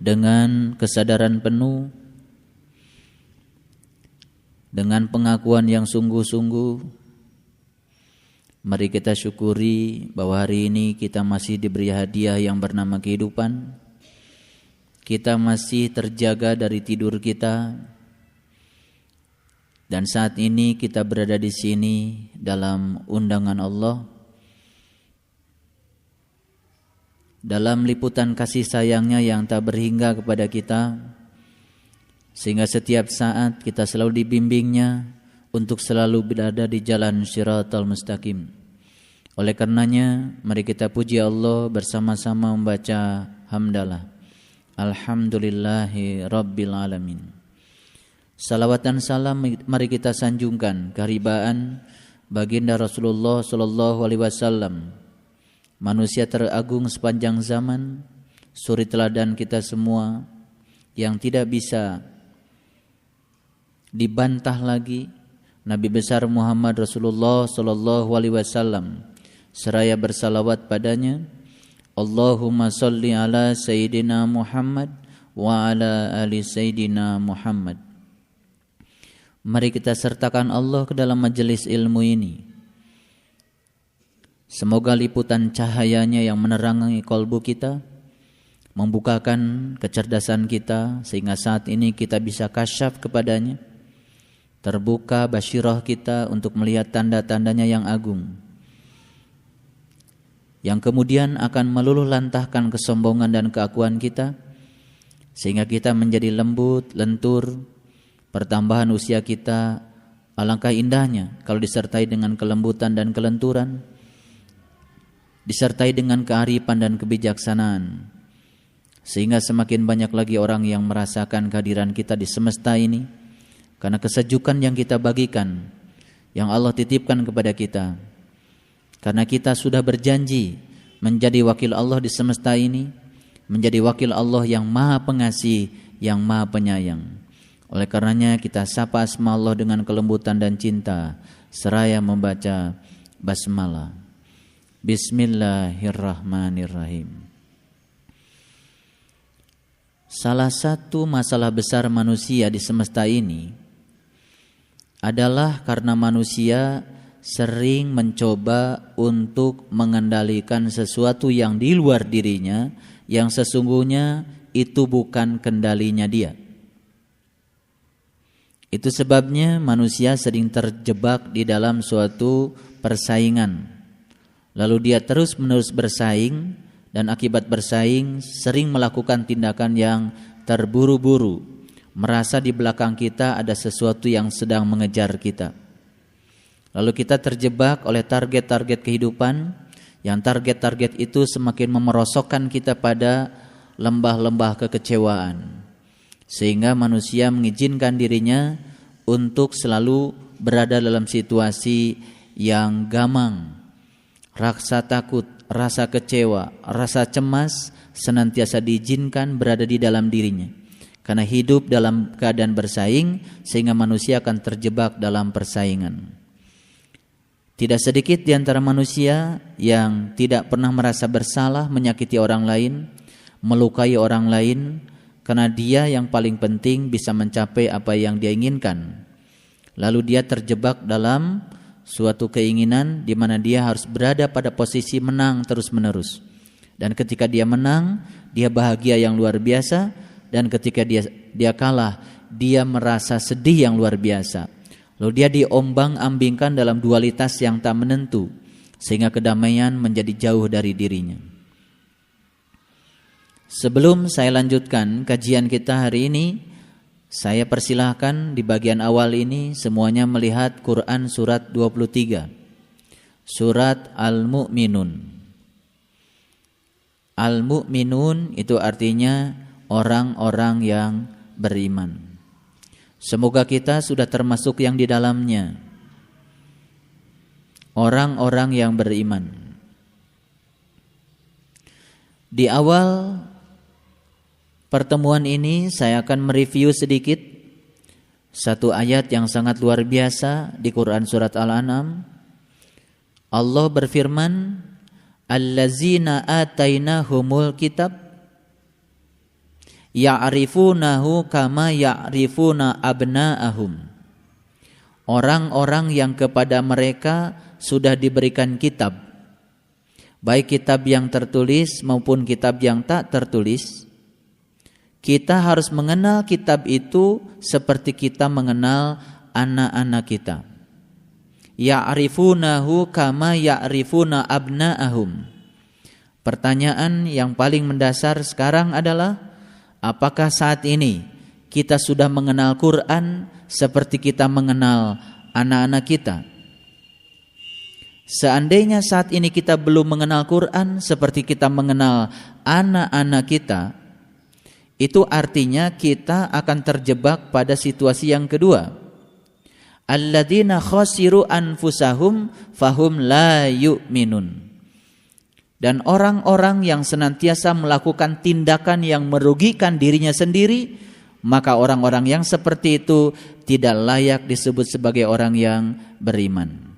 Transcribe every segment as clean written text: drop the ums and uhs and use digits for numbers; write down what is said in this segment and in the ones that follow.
dengan kesadaran penuh, dengan pengakuan yang sungguh-sungguh, mari kita syukuri bahwa hari ini kita masih diberi hadiah yang bernama kehidupan. Kita masih terjaga dari tidur kita, dan saat ini kita berada di sini dalam undangan Allah, dalam liputan kasih sayangnya yang tak berhingga kepada kita, sehingga setiap saat kita selalu dibimbingnya untuk selalu berada di jalan Shiratal Mustaqim. Oleh karenanya, mari kita puji Allah bersama-sama membaca hamdalah. Alhamdulillahi Rabbil Alamin. Salawat dan salam mari kita sanjungkan keharibaan baginda Rasulullah Sallallahu Alaihi Wasallam, manusia teragung sepanjang zaman, suri teladan kita semua yang tidak bisa dibantah lagi, Nabi besar Muhammad Rasulullah Sallallahu Alaihi Wasallam. Seraya bersalawat padanya, Allahumma salli ala Sayyidina Muhammad wa ala ali Sayyidina Muhammad. Mari kita sertakan Allah ke dalam majelis ilmu ini. Semoga liputan cahayanya yang menerangi kolbu kita, membukakan kecerdasan kita, sehingga saat ini kita bisa kasyaf kepadanya, terbuka basyirah kita untuk melihat tanda-tandanya yang agung, yang kemudian akan meluluh lantahkan kesombongan dan keakuan kita, sehingga kita menjadi lembut, lentur. Pertambahan usia kita alangkah indahnya kalau disertai dengan kelembutan dan kelenturan, disertai dengan kearifan dan kebijaksanaan, sehingga semakin banyak lagi orang yang merasakan kehadiran kita di semesta ini karena kesejukan yang kita bagikan, yang Allah titipkan kepada kita. Karena kita sudah berjanji menjadi wakil Allah di semesta ini, menjadi wakil Allah yang maha pengasih, yang maha penyayang. Oleh karenanya kita sapa asma Allah dengan kelembutan dan cinta, seraya membaca basmalah. Bismillahirrahmanirrahim. Salah satu masalah besar manusia di semesta ini adalah karena manusia sering mencoba untuk mengendalikan sesuatu yang di luar dirinya, yang sesungguhnya itu bukan kendalinya dia. Itu sebabnya manusia sering terjebak di dalam suatu persaingan. Lalu dia terus-menerus bersaing, dan akibat bersaing sering melakukan tindakan yang terburu-buru, merasa di belakang kita ada sesuatu yang sedang mengejar kita. Lalu kita terjebak oleh target-target kehidupan, yang target-target itu semakin memerosokkan kita pada lembah-lembah kekecewaan, sehingga manusia mengizinkan dirinya untuk selalu berada dalam situasi yang gamang. Rasa takut, rasa kecewa, rasa cemas senantiasa diizinkan berada di dalam dirinya, karena hidup dalam keadaan bersaing, sehingga manusia akan terjebak dalam persaingan. Tidak sedikit di antara manusia yang tidak pernah merasa bersalah menyakiti orang lain, melukai orang lain, karena dia yang paling penting bisa mencapai apa yang dia inginkan. Lalu dia terjebak dalam suatu keinginan di mana dia harus berada pada posisi menang terus-menerus. Dan ketika dia menang, dia bahagia yang luar biasa, dan ketika dia kalah, dia merasa sedih yang luar biasa. Lalu dia diombang-ambingkan dalam dualitas yang tak menentu, sehingga kedamaian menjadi jauh dari dirinya. Sebelum saya lanjutkan kajian kita hari ini, saya persilahkan di bagian awal ini semuanya melihat Quran surat 23, surat Al-Mu'minun. Al-Mu'minun itu artinya orang-orang yang beriman. Semoga kita sudah termasuk yang di dalamnya, orang-orang yang beriman. Di awal pertemuan ini saya akan mereview sedikit satu ayat yang sangat luar biasa di Quran surat Al-An'am. Allah berfirman, allazina atainahumul kitab ya'rifunahu kama ya'rifuna abna'ahum. Orang-orang yang kepada mereka sudah diberikan kitab, baik kitab yang tertulis maupun kitab yang tak tertulis, kita harus mengenal kitab itu seperti kita mengenal anak-anak kita. Ya'rifunahu kama ya'rifuna abna'ahum. Pertanyaan yang paling mendasar sekarang adalah, apakah saat ini kita sudah mengenal Quran seperti kita mengenal anak-anak kita? Seandainya saat ini kita belum mengenal Quran seperti kita mengenal anak-anak kita, itu artinya kita akan terjebak pada situasi yang kedua. Alladzina khasiru anfusahum fahum la yu'minun. Dan orang-orang yang senantiasa melakukan tindakan yang merugikan dirinya sendiri, maka orang-orang yang seperti itu tidak layak disebut sebagai orang yang beriman.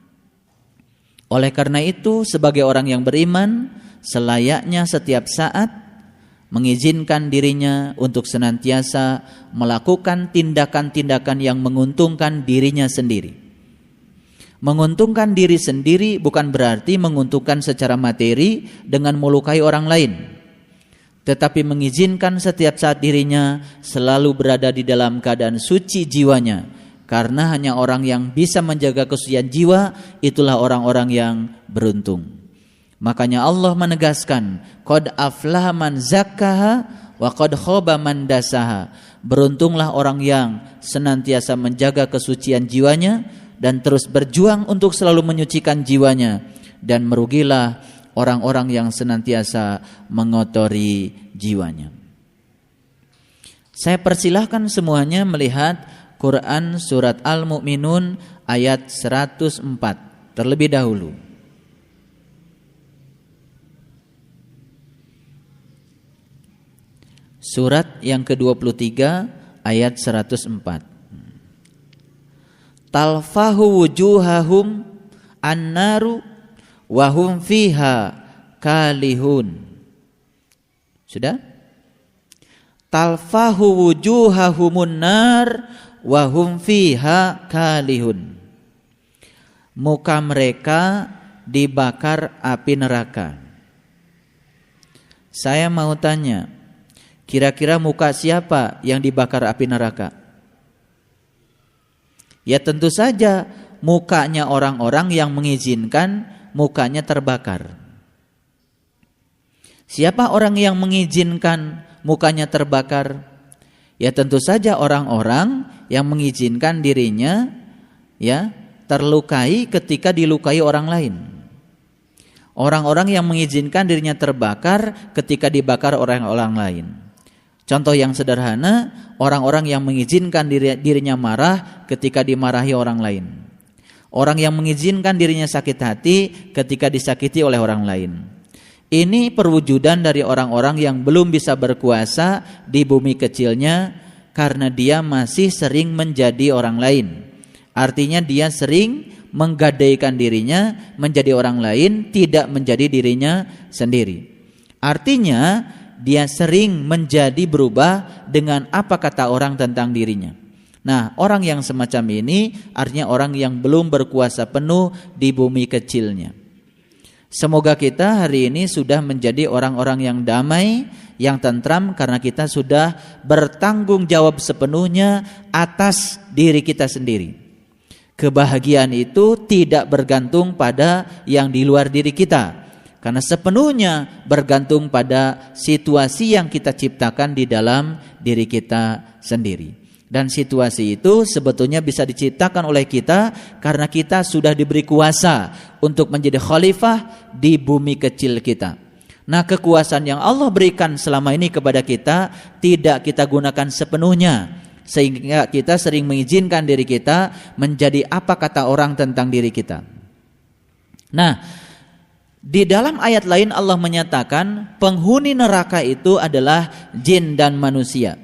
Oleh karena itu, sebagai orang yang beriman, selayaknya setiap saat mengizinkan dirinya untuk senantiasa melakukan tindakan-tindakan yang menguntungkan dirinya sendiri. Menguntungkan diri sendiri bukan berarti menguntungkan secara materi dengan melukai orang lain, tetapi mengizinkan setiap saat dirinya selalu berada di dalam keadaan suci jiwanya, karena hanya orang yang bisa menjaga kesucian jiwa itulah orang-orang yang beruntung. Makanya Allah menegaskan, qad aflaha man zakkaha wa qad khaba man dasaha. Beruntunglah orang yang senantiasa menjaga kesucian jiwanya dan terus berjuang untuk selalu menyucikan jiwanya, dan merugilah orang-orang yang senantiasa mengotori jiwanya. Saya persilahkan semuanya melihat Quran surat Al-Mu'minun ayat 104 terlebih dahulu. Surat yang ke-23 ayat 104. Talfahu wujuhahum annaru wa hum fiha kalihun. Sudah? Talfahu wujuhahumun nar wa hum fiha kalihun. Muka mereka dibakar api neraka. Saya mau tanya, kira-kira muka siapa yang dibakar api neraka? Ya tentu saja mukanya orang-orang yang mengizinkan mukanya terbakar. Siapa orang yang mengizinkan mukanya terbakar? Ya tentu saja orang-orang yang mengizinkan dirinya ya terlukai ketika dilukai orang lain. Orang-orang yang mengizinkan dirinya terbakar ketika dibakar orang lain. Contoh yang sederhana, orang-orang yang mengizinkan dirinya marah ketika dimarahi orang lain. Orang yang mengizinkan dirinya sakit hati ketika disakiti oleh orang lain. Ini perwujudan dari orang-orang yang belum bisa berkuasa di bumi kecilnya karena dia masih sering menjadi orang lain. Artinya dia sering menggadaikan dirinya menjadi orang lain, tidak menjadi dirinya sendiri. Artinya dia sering menjadi berubah dengan apa kata orang tentang dirinya. Nah, orang yang semacam ini artinya orang yang belum berkuasa penuh di bumi kecilnya. Semoga kita hari ini sudah menjadi orang-orang yang damai, yang tentram, karena kita sudah bertanggung jawab sepenuhnya atas diri kita sendiri. Kebahagiaan itu tidak bergantung pada yang di luar diri kita, karena sepenuhnya bergantung pada situasi yang kita ciptakan di dalam diri kita sendiri. Dan situasi itu sebetulnya bisa diciptakan oleh kita karena kita sudah diberi kuasa untuk menjadi khalifah di bumi kecil kita. Nah, kekuasaan yang Allah berikan selama ini kepada kita tidak kita gunakan sepenuhnya, sehingga kita sering mengizinkan diri kita menjadi apa kata orang tentang diri kita. Nah, di dalam ayat lain Allah menyatakan penghuni neraka itu adalah jin dan manusia.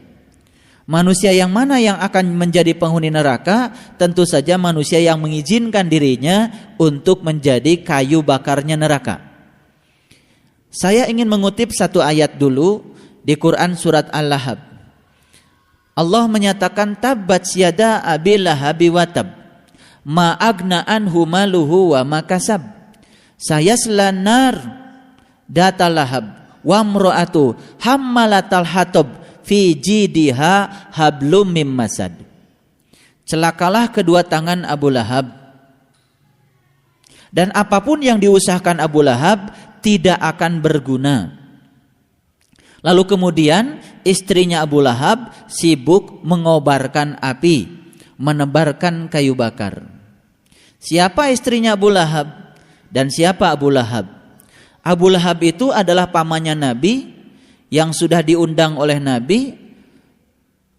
Manusia yang mana yang akan menjadi penghuni neraka? Tentu saja manusia yang mengizinkan dirinya untuk menjadi kayu bakarnya neraka. Saya ingin mengutip satu ayat dulu di Quran surat Al-Lahab. Allah menyatakan tabbat yada abi lahabi watab ma agna anhu maluhu wa ma kasab sayasla nar data lahab wa mraatu hammalatal hatab fi jidiha hablum mim masad. Celakalah kedua tangan Abu Lahab, dan apapun yang diusahakan Abu Lahab tidak akan berguna. Lalu kemudian istrinya Abu Lahab sibuk mengobarkan api, menebarkan kayu bakar. Siapa istrinya Abu Lahab dan siapa Abu Lahab? Abu Lahab itu adalah pamannya Nabi yang sudah diundang oleh Nabi,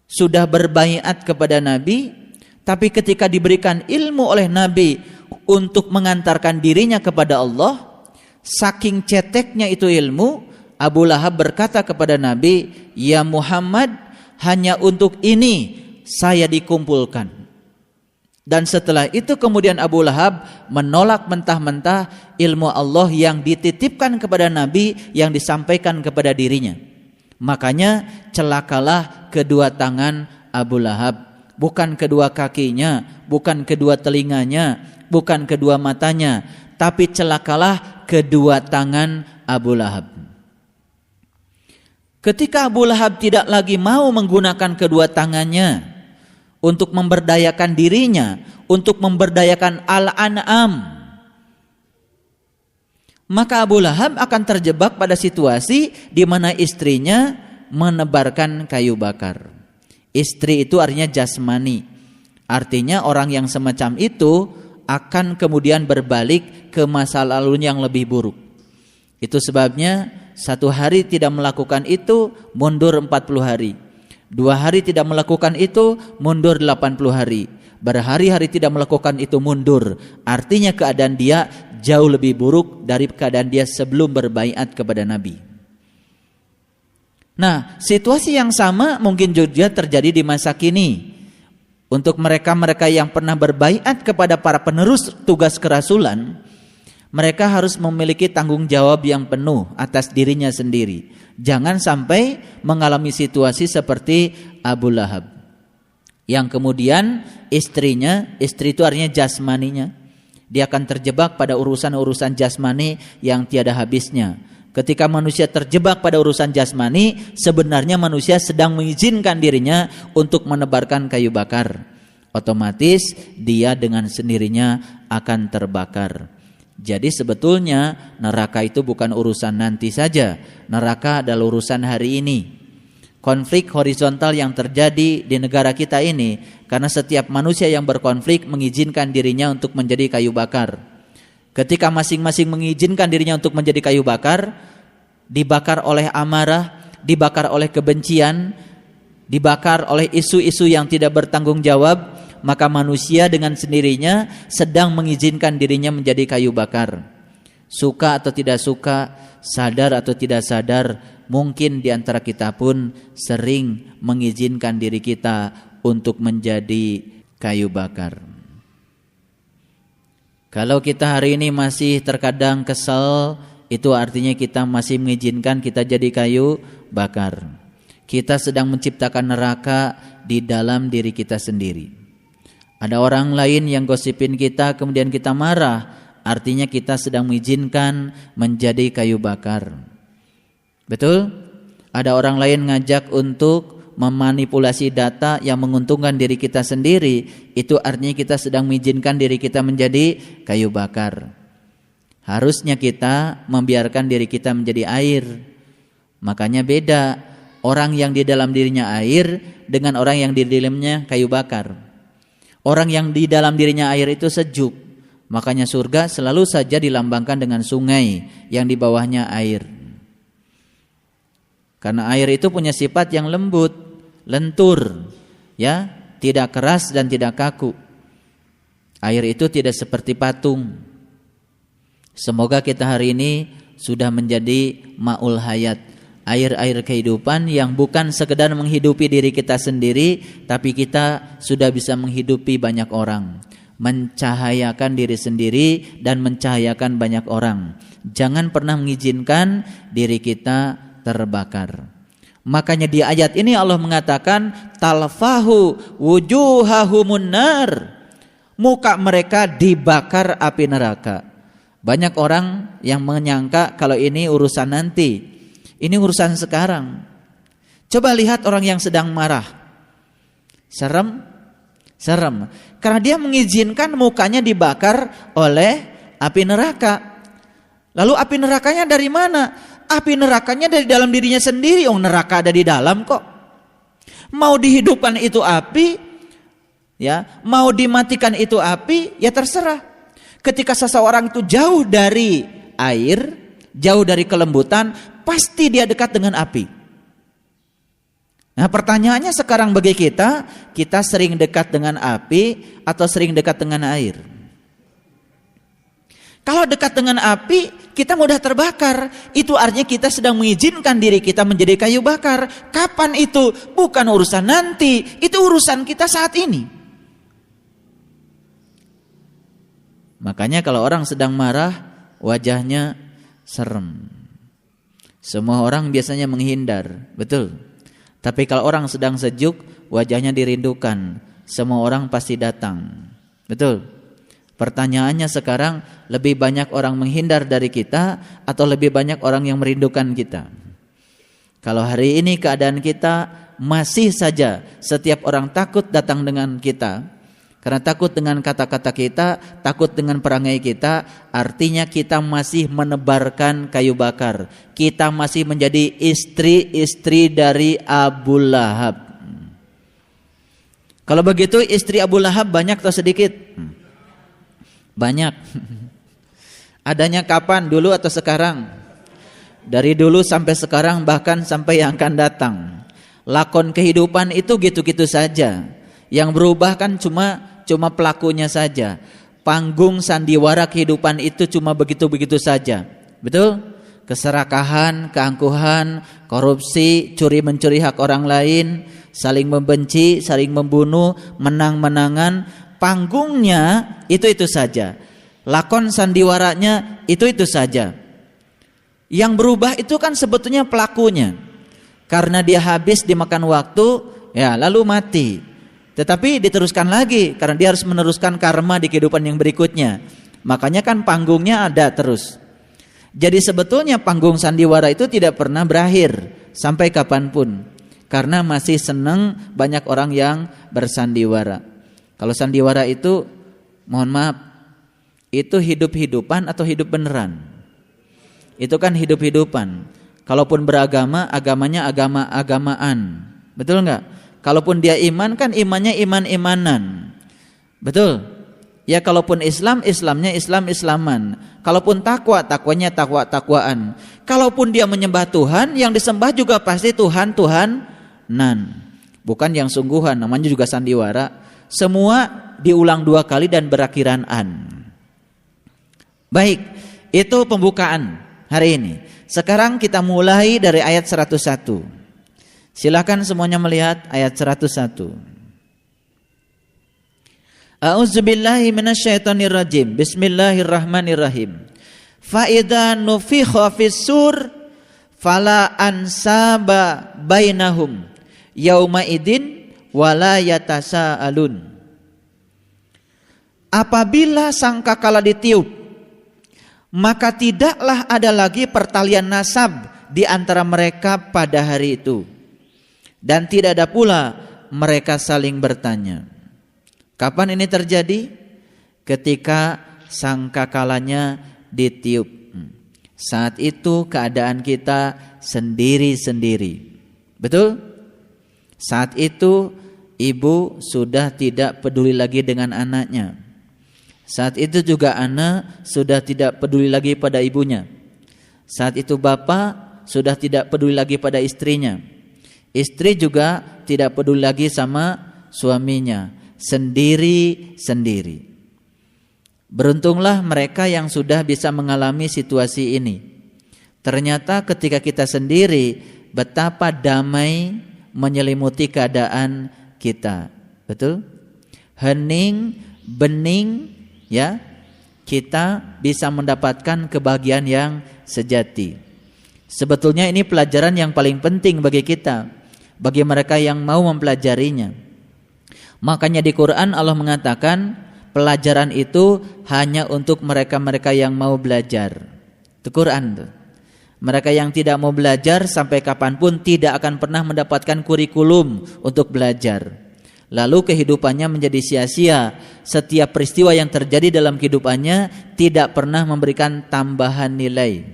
sudah berbaiat kepada Nabi, tapi ketika diberikan ilmu oleh Nabi untuk mengantarkan dirinya kepada Allah, saking ceteknya itu ilmu, Abu Lahab berkata kepada Nabi, "Ya Muhammad, hanya untuk ini saya dikumpulkan." Dan setelah itu kemudian Abu Lahab menolak mentah-mentah ilmu Allah yang dititipkan kepada Nabi, yang disampaikan kepada dirinya. Makanya celakalah kedua tangan Abu Lahab, bukan kedua kakinya, bukan kedua telinganya, bukan kedua matanya, tapi celakalah kedua tangan Abu Lahab. Ketika Abu Lahab tidak lagi mau menggunakan kedua tangannya untuk memberdayakan dirinya, untuk memberdayakan Al-An'am, maka Abu Lahab akan terjebak pada situasi di mana istrinya menebarkan kayu bakar. Istri itu artinya jasmani, artinya orang yang semacam itu akan kemudian berbalik ke masa lalunya yang lebih buruk. Itu sebabnya satu hari tidak melakukan itu, mundur 40 hari. 2 hari tidak melakukan itu, mundur 80 hari. Berhari-hari tidak melakukan itu, mundur. Artinya keadaan dia jauh lebih buruk dari keadaan dia sebelum berbaiat kepada Nabi. Nah, situasi yang sama mungkin juga terjadi di masa kini. Untuk mereka-mereka yang pernah berbaiat kepada para penerus tugas kerasulan, mereka harus memiliki tanggung jawab yang penuh atas dirinya sendiri. Jangan sampai mengalami situasi seperti Abu Lahab, yang kemudian istrinya, istri itu artinya jasmaninya, dia akan terjebak pada urusan-urusan jasmani yang tiada habisnya. Ketika manusia terjebak pada urusan jasmani, sebenarnya manusia sedang mengizinkan dirinya untuk menebarkan kayu bakar. Otomatis dia dengan sendirinya akan terbakar. Jadi sebetulnya neraka itu bukan urusan nanti saja. Neraka adalah urusan hari ini. Konflik horizontal yang terjadi di negara kita ini karena setiap manusia yang berkonflik mengizinkan dirinya untuk menjadi kayu bakar. Ketika masing-masing mengizinkan dirinya untuk menjadi kayu bakar, dibakar oleh amarah, dibakar oleh kebencian, dibakar oleh isu-isu yang tidak bertanggung jawab, maka manusia dengan sendirinya sedang mengizinkan dirinya menjadi kayu bakar. Suka atau tidak suka, sadar atau tidak sadar, mungkin di antara kita pun sering mengizinkan diri kita untuk menjadi kayu bakar. Kalau kita hari ini masih terkadang kesal, itu artinya kita masih mengizinkan kita jadi kayu bakar. Kita sedang menciptakan neraka di dalam diri kita sendiri. Ada orang lain yang gosipin kita, kemudian kita marah, artinya kita sedang mengizinkan menjadi kayu bakar. Betul? Ada orang lain ngajak untuk memanipulasi data yang menguntungkan diri kita sendiri, itu artinya kita sedang mengizinkan diri kita menjadi kayu bakar. Harusnya kita membiarkan diri kita menjadi air. Makanya beda orang yang di dalam dirinya air dengan orang yang di dalamnya kayu bakar. Orang yang di dalam dirinya air itu sejuk. Makanya surga selalu saja dilambangkan dengan sungai yang di bawahnya air. Karena air itu punya sifat yang lembut, lentur, ya, tidak keras dan tidak kaku. Air itu tidak seperti patung. Semoga kita hari ini sudah menjadi ma'ul hayat, air-air kehidupan yang bukan sekedar menghidupi diri kita sendiri, tapi kita sudah bisa menghidupi banyak orang, mencahayakan diri sendiri dan mencahayakan banyak orang. Jangan pernah mengizinkan diri kita terbakar. Makanya di ayat ini Allah mengatakan talfahu wujuhahumun nar. Muka mereka dibakar api neraka. Banyak orang yang menyangka kalau ini urusan nanti. Ini urusan sekarang. Coba lihat orang yang sedang marah. Serem? Serem. Karena dia mengizinkan mukanya dibakar oleh api neraka. Lalu api nerakanya dari mana? Api nerakanya dari dalam dirinya sendiri. Neraka ada di dalam kok. Mau dihidupkan itu api, ya, mau dimatikan itu api, ya terserah. Ketika seseorang itu jauh dari air, jauh dari kelembutan, pasti dia dekat dengan api. Nah, pertanyaannya sekarang bagi kita sering dekat dengan api atau sering dekat dengan air? Kalau dekat dengan api, kita mudah terbakar. Itu artinya kita sedang mengizinkan diri kita menjadi kayu bakar. Kapan itu? Bukan urusan nanti, itu urusan kita saat ini. Makanya kalau orang sedang marah, wajahnya serem. Semua orang biasanya menghindar, betul. Tapi kalau orang sedang sejuk, wajahnya dirindukan. Semua orang pasti datang, betul. Pertanyaannya sekarang, lebih banyak orang menghindar dari kita atau lebih banyak orang yang merindukan kita? Kalau hari ini keadaan kita masih saja setiap orang takut datang dengan kita, karena takut dengan kata-kata kita, takut dengan perangai kita, artinya kita masih menebarkan kayu bakar. Kita masih menjadi istri-istri dari Abu Lahab. Kalau begitu istri Abu Lahab banyak atau sedikit? Banyak. Adanya kapan? Dulu atau sekarang? Dari dulu sampai sekarang, bahkan sampai yang akan datang. Lakon kehidupan itu gitu-gitu saja. Yang berubah kan cuma pelakunya saja. Panggung sandiwara kehidupan itu cuma begitu-begitu saja. Betul? Keserakahan, keangkuhan, korupsi, curi-mencuri hak orang lain, saling membenci, saling membunuh, menang-menangan. Panggungnya itu saja. Lakon sandiwaranya itu saja. Yang berubah itu kan sebetulnya pelakunya. Karena dia habis dimakan waktu, ya lalu mati. Tetapi diteruskan lagi karena dia harus meneruskan karma di kehidupan yang berikutnya. Makanya kan panggungnya ada terus. Jadi sebetulnya panggung sandiwara itu tidak pernah berakhir sampai kapanpun. Karena masih senang banyak orang yang bersandiwara. Kalau sandiwara itu, mohon maaf, itu hidup-hidupan atau hidup beneran? Itu kan hidup-hidupan. Kalaupun beragama, agamanya agama-agamaan. Betul enggak? Kalaupun dia iman, kan imannya iman-imanan. Betul? Ya kalaupun Islam, Islamnya Islam-Islaman. Kalaupun takwa, takwanya takwa-takwaan. Kalaupun dia menyembah Tuhan, yang disembah juga pasti Tuhan-Tuhanan. Bukan yang sungguhan, namanya juga sandiwara. Semua diulang 2 kali dan berakhiran an. Baik, itu pembukaan hari ini. Sekarang kita mulai dari ayat 101. Silakan semuanya melihat ayat 101. A'udzubillahi minasyaitonirrajim. Bismillahirrahmanirrahim. Fa idza nufikha fis-sur fala ansaba bainahum yauma idin wala yatasaalun. Apabila sangkakala ditiup, maka tidaklah ada lagi pertalian nasab di antara mereka pada hari itu, dan tidak ada pula mereka saling bertanya. Kapan ini terjadi? Ketika sangkakalanya ditiup. Saat itu keadaan kita sendiri-sendiri. Betul? Saat itu ibu sudah tidak peduli lagi dengan anaknya. Saat itu juga anak sudah tidak peduli lagi pada ibunya. Saat itu bapak sudah tidak peduli lagi pada istrinya. Istri juga tidak peduli lagi sama suaminya. Sendiri-sendiri. Beruntunglah mereka yang sudah bisa mengalami situasi ini. Ternyata ketika kita sendiri, betapa damai menyelimuti keadaan kita. Betul? Hening, bening, ya, kita bisa mendapatkan kebahagiaan yang sejati. Sebetulnya ini pelajaran yang paling penting bagi kita, bagi mereka yang mau mempelajarinya. Makanya di Quran Allah mengatakan pelajaran itu hanya untuk mereka-mereka yang mau belajar. Itu Quran tuh. Mereka yang tidak mau belajar sampai kapanpun tidak akan pernah mendapatkan kurikulum untuk belajar. Lalu kehidupannya menjadi sia-sia. Setiap peristiwa yang terjadi dalam kehidupannya tidak pernah memberikan tambahan nilai.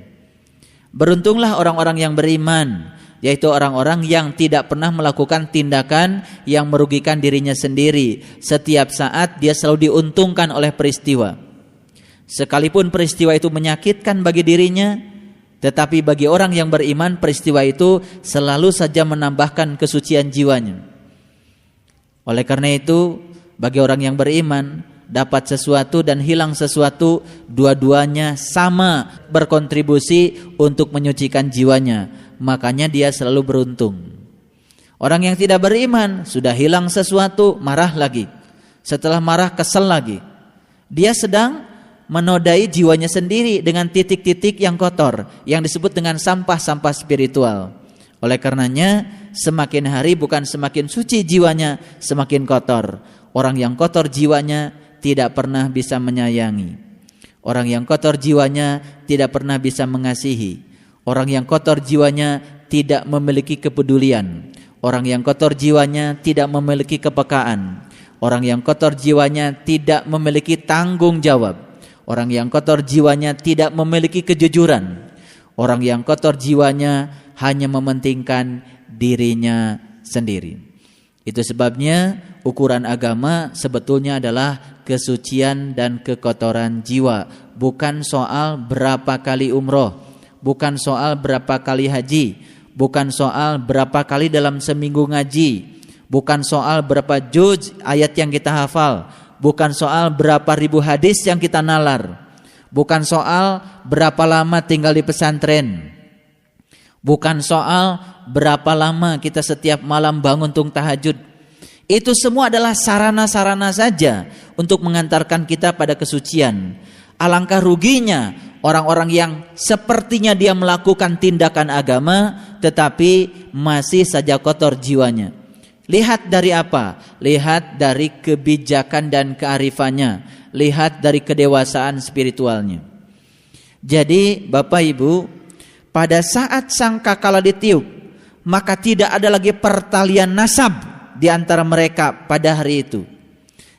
Beruntunglah orang-orang yang beriman, yaitu orang-orang yang tidak pernah melakukan tindakan yang merugikan dirinya sendiri. Setiap saat dia selalu diuntungkan oleh peristiwa. Sekalipun peristiwa itu menyakitkan bagi dirinya, tetapi bagi orang yang beriman peristiwa itu selalu saja menambahkan kesucian jiwanya. Oleh karena itu, bagi orang yang beriman, dapat sesuatu dan hilang sesuatu, dua-duanya sama berkontribusi untuk menyucikan jiwanya. Makanya dia selalu beruntung. Orang yang tidak beriman, sudah hilang sesuatu, marah lagi. Setelah marah, kesel lagi. Dia sedang menodai jiwanya sendiri dengan titik-titik yang kotor, yang disebut dengan sampah-sampah spiritual. Oleh karenanya, semakin hari bukan semakin suci jiwanya, semakin kotor. Orang yang kotor jiwanya tidak pernah bisa menyayangi. Orang yang kotor jiwanya tidak pernah bisa mengasihi. Orang yang kotor jiwanya tidak memiliki kepedulian. Orang yang kotor jiwanya tidak memiliki kepekaan. Orang yang kotor jiwanya tidak memiliki tanggung jawab. Orang yang kotor jiwanya tidak memiliki kejujuran. Orang yang kotor jiwanya hanya mementingkan dirinya sendiri. Itu sebabnya ukuran agama sebetulnya adalah kesucian dan kekotoran jiwa. Bukan soal berapa kali umroh, bukan soal berapa kali haji, bukan soal berapa kali dalam seminggu ngaji, bukan soal berapa juz ayat yang kita hafal, bukan soal berapa ribu hadis yang kita nalar, bukan soal berapa lama tinggal di pesantren, bukan soal berapa lama kita setiap malam bangun untuk tahajud. Itu semua adalah sarana-sarana saja untuk mengantarkan kita pada kesucian. Alangkah ruginya orang-orang yang sepertinya dia melakukan tindakan agama tetapi masih saja kotor jiwanya. Lihat dari apa? Lihat dari kebijakan dan kearifannya. Lihat dari kedewasaan spiritualnya. Jadi Bapak Ibu, pada saat sangkakala ditiup, maka tidak ada lagi pertalian nasab di antara mereka pada hari itu.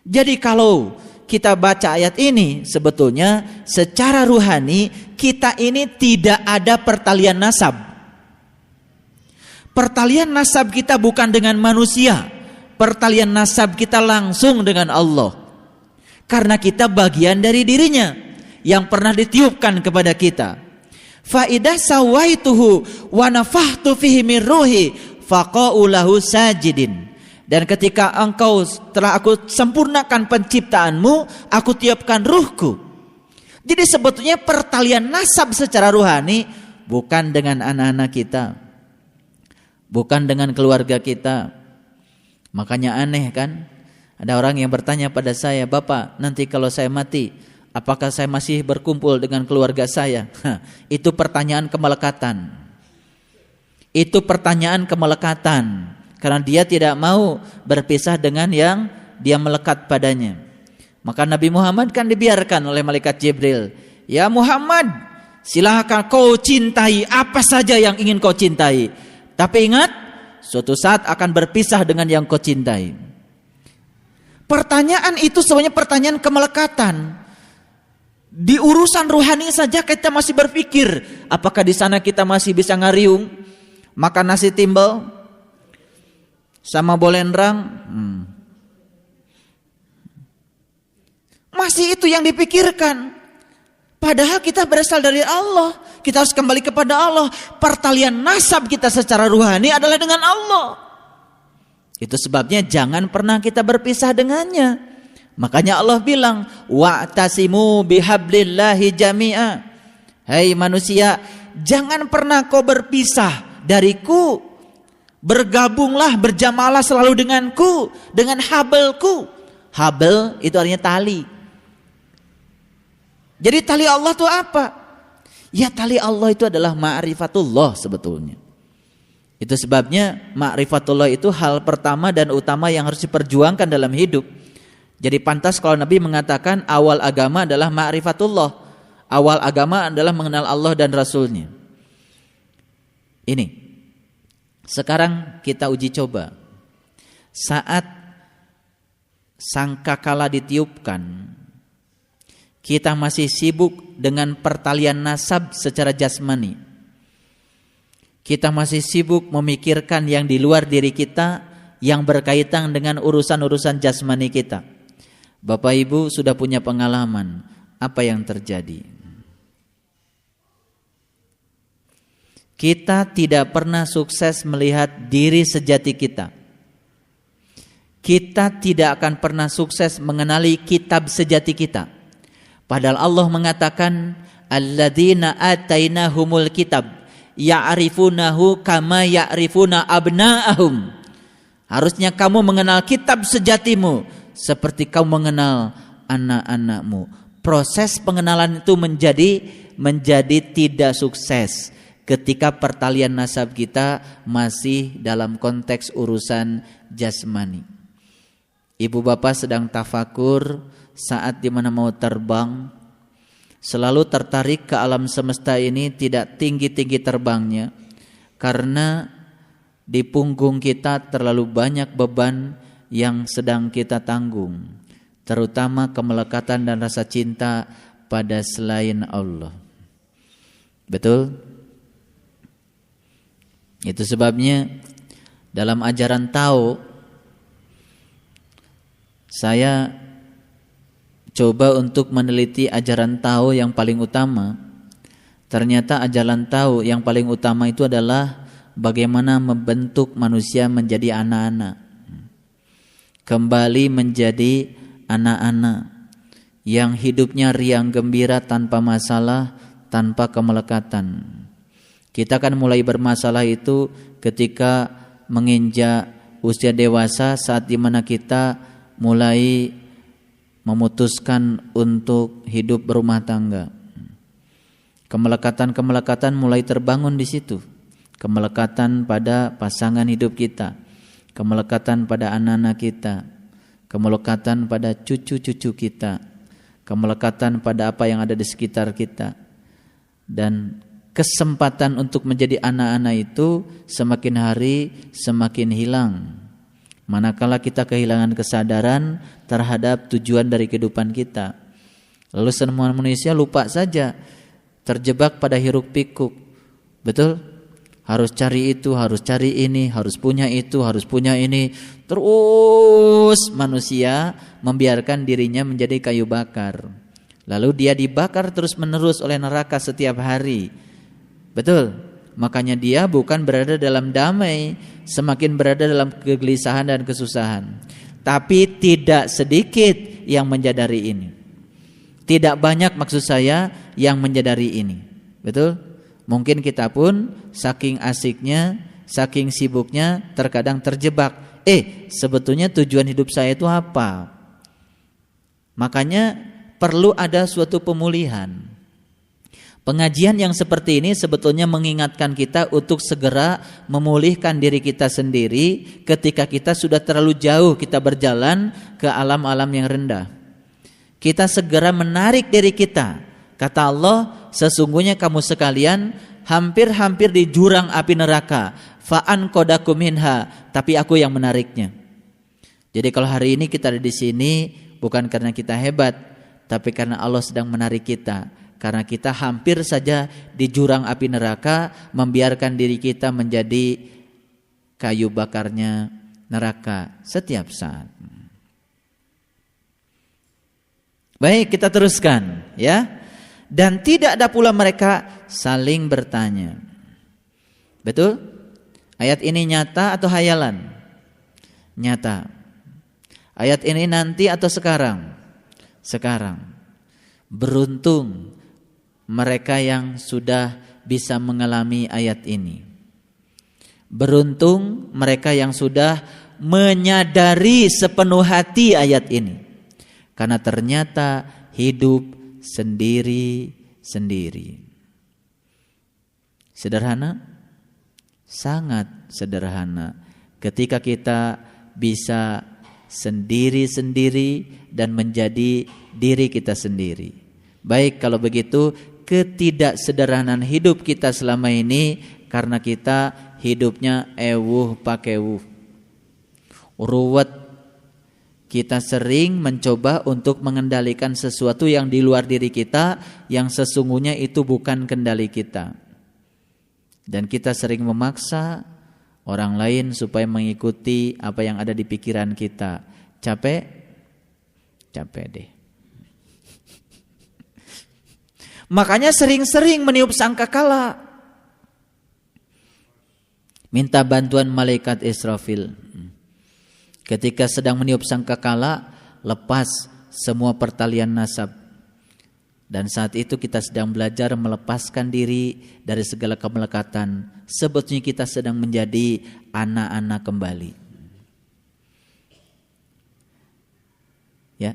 Jadi kalau kita baca ayat ini, sebetulnya secara ruhani kita ini tidak ada pertalian nasab. Pertalian nasab kita bukan dengan manusia. Pertalian nasab kita langsung dengan Allah. Karena kita bagian dari dirinya yang pernah ditiupkan kepada kita. Fa idza sawaituhu wa nafakhtu fihi min ruhi faqa'u lahu sajidin. Dan ketika engkau telah aku sempurnakan penciptaanmu, aku tiupkan ruhku. Jadi sebetulnya pertalian nasab secara ruhani bukan dengan anak-anak kita, bukan dengan keluarga kita. Makanya aneh kan? Ada orang yang bertanya pada saya, "Bapak, nanti kalau saya mati, apakah saya masih berkumpul dengan keluarga saya?" Itu pertanyaan kemelekatan. Itu pertanyaan kemelekatan. Karena dia tidak mau berpisah dengan yang dia melekat padanya. Maka Nabi Muhammad kan dibiarkan oleh malaikat Jibril. "Ya Muhammad, silahkan kau cintai apa saja yang ingin kau cintai. Tapi ingat, suatu saat akan berpisah dengan yang kau cintai." Pertanyaan itu sebenarnya pertanyaan kemelekatan. Di urusan rohani saja kita masih berpikir, apakah di sana kita masih bisa ngariung, makan nasi timbel sama bolendrang? Masih itu yang dipikirkan. Padahal kita berasal dari Allah. Kita harus kembali kepada Allah. Pertalian nasab kita secara ruhani adalah dengan Allah. Itu sebabnya jangan pernah kita berpisah dengannya. Makanya Allah bilang, wa'tasimu bihablillahi jami'a. Hai manusia, jangan pernah kau berpisah dariku. Bergabunglah, berjamalah selalu denganku, dengan habelku. Habel itu artinya tali. Jadi tali Allah itu apa? Ya, tali Allah itu adalah ma'rifatullah sebetulnya. Itu sebabnya ma'rifatullah itu hal pertama dan utama yang harus diperjuangkan dalam hidup. Jadi pantas kalau Nabi mengatakan awal agama adalah ma'rifatullah. Awal agama adalah mengenal Allah dan Rasulnya. Ini. Sekarang kita uji coba. Saat sangkakala ditiupkan, kita masih sibuk dengan pertalian nasab secara jasmani. Kita masih sibuk memikirkan yang di luar diri kita, yang berkaitan dengan urusan-urusan jasmani kita. Bapak Ibu sudah punya pengalaman apa yang terjadi. Kita tidak pernah sukses melihat diri sejati kita. Kita tidak akan pernah sukses mengenali kitab sejati kita. Padahal Allah mengatakan alladzina atainahumul kitab ya'rifunahu kama ya'rifuna abna'ahum. Harusnya kamu mengenal kitab sejatimu seperti kamu mengenal anak-anakmu. Proses pengenalan itu menjadi tidak sukses ketika pertalian nasab kita masih dalam konteks urusan jasmani. Ibu bapak sedang tafakur saat dimana mau terbang, selalu tertarik ke alam semesta ini, tidak tinggi-tinggi terbangnya karena di punggung kita terlalu banyak beban yang sedang kita tanggung, terutama kemelekatan dan rasa cinta pada selain Allah. Betul? Itu sebabnya dalam ajaran Tao saya coba untuk meneliti ajaran Tao yang paling utama. Ternyata ajaran Tao yang paling utama itu adalah bagaimana membentuk manusia menjadi anak-anak. Kembali menjadi anak-anak yang hidupnya riang gembira tanpa masalah, tanpa kemelekatan. Kita akan mulai bermasalah itu ketika menginjak usia dewasa, saat dimana kita mulai memutuskan untuk hidup berumah tangga. Kemelekatan-kemelekatan mulai terbangun di situ. Kemelekatan pada pasangan hidup kita, kemelekatan pada anak-anak kita, kemelekatan pada cucu-cucu kita, kemelekatan pada apa yang ada di sekitar kita. Dan kesempatan untuk menjadi anak-anak itu semakin hari semakin hilang. Manakala kita kehilangan kesadaran terhadap tujuan dari kehidupan kita. Lalu semua manusia lupa saja, terjebak pada hiruk pikuk. Betul? Harus cari itu, harus cari ini, harus punya itu, harus punya ini. Terus manusia membiarkan dirinya menjadi kayu bakar. Lalu dia dibakar terus menerus oleh neraka setiap hari. Betul? Makanya dia bukan berada dalam damai, semakin berada dalam kegelisahan dan kesusahan. Tapi tidak sedikit yang menyadari ini. Tidak banyak maksud saya yang menyadari ini. Betul? Mungkin kita pun saking asiknya, saking sibuknya terkadang terjebak. Sebetulnya tujuan hidup saya itu apa? Makanya perlu ada suatu pemulihan. Pengajian yang seperti ini sebetulnya mengingatkan kita untuk segera memulihkan diri kita sendiri ketika kita sudah terlalu jauh kita berjalan ke alam-alam yang rendah. Kita segera menarik diri kita. Kata Allah, sesungguhnya kamu sekalian hampir-hampir di jurang api neraka. Fa'an kodakum minha, tapi aku yang menariknya. Jadi kalau hari ini kita ada di sini bukan karena kita hebat, tapi karena Allah sedang menarik kita. Karena kita hampir saja di jurang api neraka, membiarkan diri kita menjadi kayu bakarnya neraka setiap saat. Baik, kita teruskan ya. Dan tidak ada pula mereka saling bertanya. Betul? Ayat ini nyata atau hayalan? Nyata. Ayat ini nanti atau sekarang? Sekarang. Beruntung mereka yang sudah bisa mengalami ayat ini. Beruntung mereka yang sudah menyadari sepenuh hati ayat ini. Karena ternyata hidup sendiri-sendiri. Sederhana? Sangat sederhana. Ketika kita bisa sendiri-sendiri dan menjadi diri kita sendiri. Baik, kalau begitu ketidaksederhanaan hidup kita selama ini karena kita hidupnya ewuh pakewuh, ruwet. Kita sering mencoba untuk mengendalikan sesuatu yang di luar diri kita, yang sesungguhnya itu bukan kendali kita. Dan kita sering memaksa orang lain supaya mengikuti apa yang ada di pikiran kita. Capek? Capek deh. Makanya sering-sering meniup sangkakala. Minta bantuan malaikat Israfil. Ketika sedang meniup sangkakala, lepas semua pertalian nasab. Dan saat itu kita sedang belajar melepaskan diri dari segala kemelekatan. Sebetulnya kita sedang menjadi anak-anak kembali. Ya.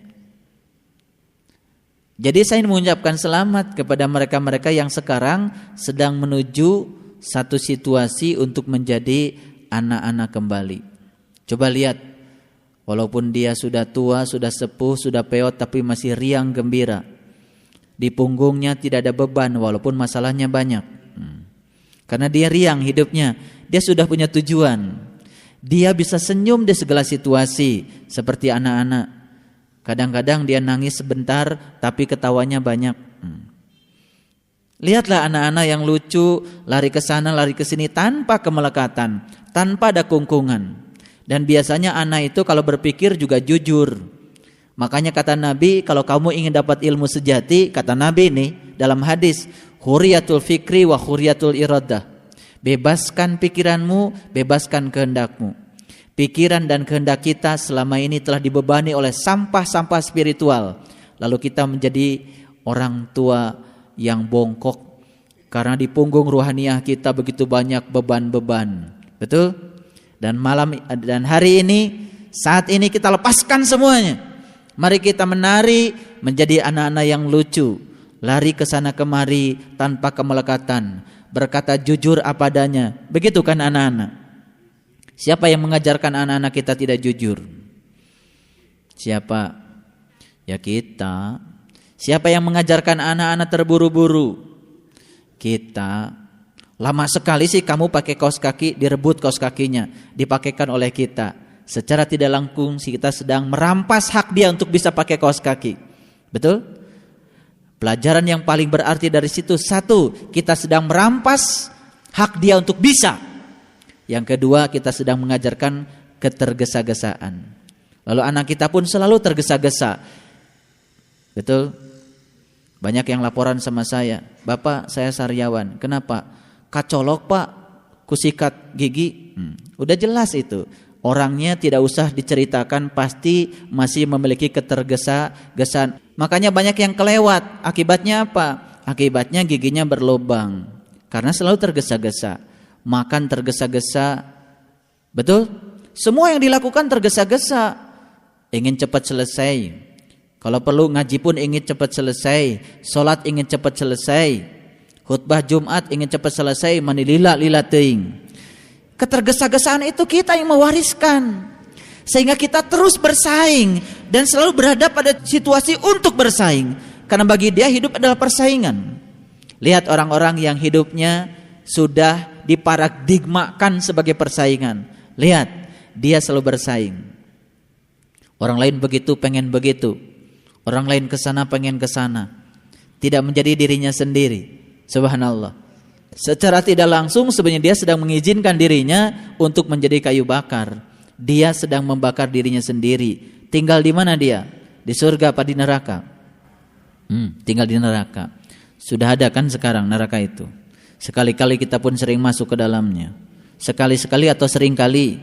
Jadi saya ingin mengucapkan selamat kepada mereka-mereka yang sekarang sedang menuju satu situasi untuk menjadi anak-anak kembali. Coba lihat, walaupun dia sudah tua, sudah sepuh, sudah peot, tapi masih riang gembira. Di punggungnya tidak ada beban walaupun masalahnya banyak. Karena dia riang hidupnya, dia sudah punya tujuan. Dia bisa senyum di segala situasi seperti anak-anak. Kadang-kadang dia nangis sebentar tapi ketawanya banyak. Lihatlah anak-anak yang lucu, lari ke sana, lari ke sini tanpa kemelekatan, tanpa ada kungkungan. Dan biasanya anak itu kalau berpikir juga jujur. Makanya kata Nabi, kalau kamu ingin dapat ilmu sejati, kata Nabi nih dalam hadis, huriyatul fikri wa huriyatul iradah. Bebaskan pikiranmu, bebaskan kehendakmu. Pikiran dan kehendak kita selama ini telah dibebani oleh sampah-sampah spiritual. Lalu kita menjadi orang tua yang bongkok karena di punggung ruhaniah kita begitu banyak beban-beban. Betul? Dan hari ini, saat ini kita lepaskan semuanya. Mari kita menari menjadi anak-anak yang lucu, lari ke sana kemari tanpa kemelekatan, berkata jujur apa adanya. Begitu kan anak-anak? Siapa yang mengajarkan anak-anak kita tidak jujur? Siapa? Ya kita. Siapa yang mengajarkan anak-anak terburu-buru? Kita. Lama sekali sih kamu pakai kaos kaki, direbut kaos kakinya, dipakaikan oleh kita. Secara tidak langsung kita sedang merampas hak dia untuk bisa pakai kaos kaki. Betul? Pelajaran yang paling berarti dari situ, satu, kita sedang merampas hak dia untuk bisa. Yang kedua, kita sedang mengajarkan ketergesa-gesaan. Lalu anak kita pun selalu tergesa-gesa. Betul? Banyak yang laporan sama saya, Bapak saya sariawan, kenapa? Kacolok Pak, kusikat gigi. Udah jelas itu. Orangnya tidak usah diceritakan, pasti masih memiliki ketergesa-gesaan. Makanya banyak yang kelewat. Akibatnya apa? Akibatnya giginya berlubang. Karena selalu tergesa-gesa. Makan tergesa-gesa. Betul? Semua yang dilakukan tergesa-gesa. Ingin cepat selesai. Kalau perlu ngaji pun ingin cepat selesai. Sholat ingin cepat selesai. Khutbah Jumat ingin cepat selesai. Manilila lila teing. Ketergesa-gesaan itu kita yang mewariskan. Sehingga kita terus bersaing. Dan selalu berada pada situasi untuk bersaing. Karena bagi dia hidup adalah persaingan. Lihat orang-orang yang hidupnya sudah diparadigmakan sebagai persaingan. Lihat, dia selalu bersaing. Orang lain begitu, pengen begitu. Orang lain kesana, pengen kesana. Tidak menjadi dirinya sendiri. Subhanallah. Secara tidak langsung sebenarnya dia sedang mengizinkan dirinya untuk menjadi kayu bakar. Dia sedang membakar dirinya sendiri. Tinggal di mana dia? Di surga apa di neraka? Tinggal di neraka. Sudah ada kan sekarang neraka itu? Sekali-kali kita pun sering masuk ke dalamnya. Sekali-sekali atau sering kali?